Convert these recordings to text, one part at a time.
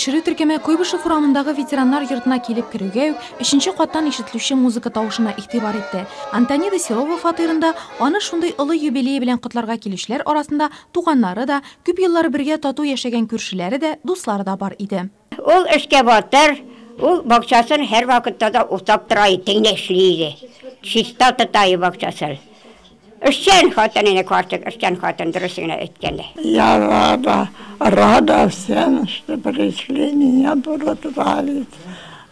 Тикшерүү тиркеме Куйбышев урамындагы ветераннар йортуна келип кирүүгө 3-нчы каттан ишетилүүчү музыка табышына игътибар этти. Антонида Серова фатирында аны шундай ылы юбилей белән котларга килүчеләр арасында туганнары да, күп еллар бергә тату яшәгән күршеләре дә, дуслары да бар иде. Ул эшкә батыр, ул бакчасын һәр вакытта да утап тора, теңдә эшләйде. Чиста тотай бакчасын. Эшчән хатыныны квартик, эшчән хатын дөресенә әйткәндә. Я рада всем, что пришли меня поздравить.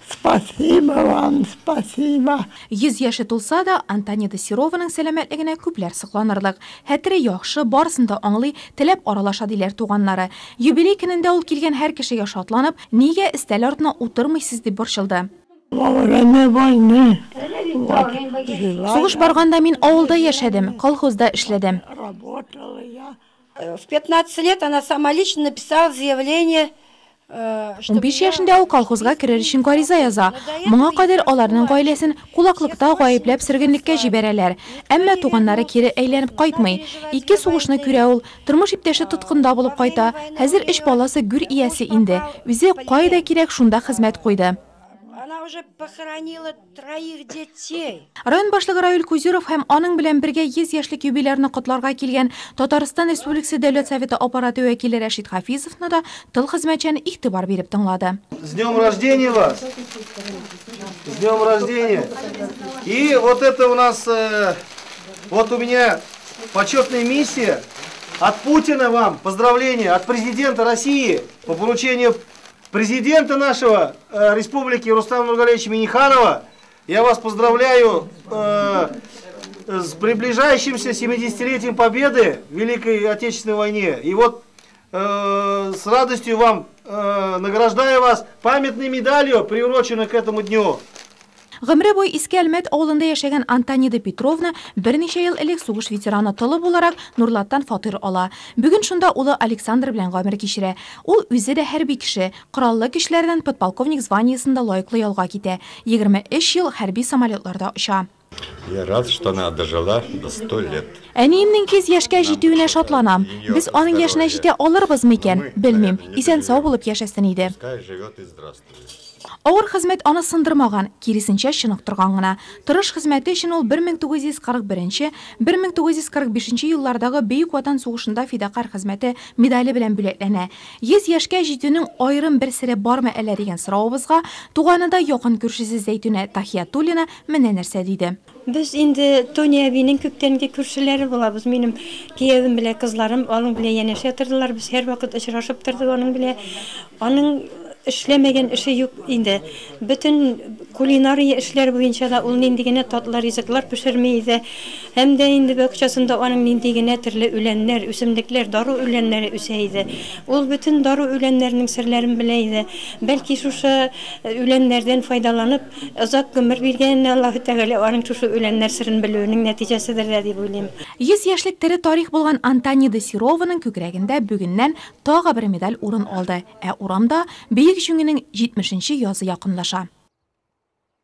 Спасибо вам, спасибо. 100 яшы тулса да, Антонида Серованың сәламәтлегенә күпләр сокланырлык. Хәтере яхшы, барысын да аңлый, теләп аралаша диләр туганнары. Юбилей көнендә ул килгән һәр кешегә шатланып, нигә өстәл артына утырмыйсыз дип борчылды. Во время войны. Сугыш барганда мин авылда яшәдем, колхозда эшләдем. В 15 лет она сама лично написала заявление. 15 яшендә ул колхозга керер өчен гариза яза. Моңа кадәр аларның гаиләсен кулаклыкта гаепләп сөргенлеккә җибәрәләр. Әмма туганнары кире әйләнеп кайтмый. Ике сугышны күрә ул, тормыш иптәше тоткында булып кайта. Хәзер 3 баласы гүр иясе инде. Үзе кайда кирәк шунда хезмәт куйды. Она уже похоронила 3 детей. Район башлыгы Равил Кузиров һәм аның белән бергә 100 яшьлек юбилейны котларга килгән Татарстан Республикасы Дәүләт Советы аппараты вәкиле Рәшит Хафизовны да тыл хезмәтчәне игътибар биреп тыңлады. С днем рождения вас! С днем рождения! И вот это у нас, вот у меня почетная миссия от Путина вам, поздравления от президента России по поручению президента нашего республики Рустама Нургалевича Минниханова. Я вас поздравляю с приближающимся 70-летием победы в Великой Отечественной войне. И вот с радостью вам награждаю вас памятной медалью, приуроченной к этому дню. Гомре буй Иске Әлмәт авылында яшәгән Антонида Петровна берничә ел элек сугыш ветераны тылы буларак Нурлаттан фатир ала. Бүген шунда улы Александр белән гомер кичерә. Ул үзе дә хәрби кеше, кораллы кешеләрдән подполковник званиесында лаеклы ялга китә. 23 ел хәрби самолетларда оча. Я рад, что она дожила до 100 лет. Әниемнең 100 яшькә җитүенә шатланам. Без аның яшенә җитә алырбыз микән? Белмим. Исән сау булып яшәсен иде. Пускай живет и здравствует. Авыр хезмәт аны сындырмаган, киресенчә чыныктырган гына. Тырыш хезмәте өчен ул 1941-1945 еллардагы Бөек Ватан сугышында фидакар хезмәте медале белән бүләкләнә. 100 яшькә җитүнең аерым бер сере бармы әллә дигән соравыбызга туганында якын күршесе Зәйтүнә Тахиятуллина менә нәрсә диде. Без инде Тоня әбинең күптәнге күршеләре булабыз. Минем киявем белән кызларым аның белән янәшә тордылар. Без һәр вакыт очрашып тордык аның белән. Аның эшләмәгән эше юк инде. Бөтен кулинария эшләр буенча да ул нинди генә татлар, ризыклар пешерми иде. Һәм дә инде бакчасында аның нинди генә төрле үләннәр, үсемлекләр, дару үләннәре үсә иде. Ул бөтен дару үләннәрнең серләрен белә иде. Бәлки шушы үләннәрдән файдаланып, озак гомер биргән Аллаһу Тәгалә аның шушы үләннәр сырын белүенең нәтиҗәседер дип уйлыйм. 100 яшьлек тере тарих булган Антонида Серованың күкрәгендә бүгеннән тагы бер медаль урын алды. Урамда Бөек җиңүнең 70-нче язы якынлаша.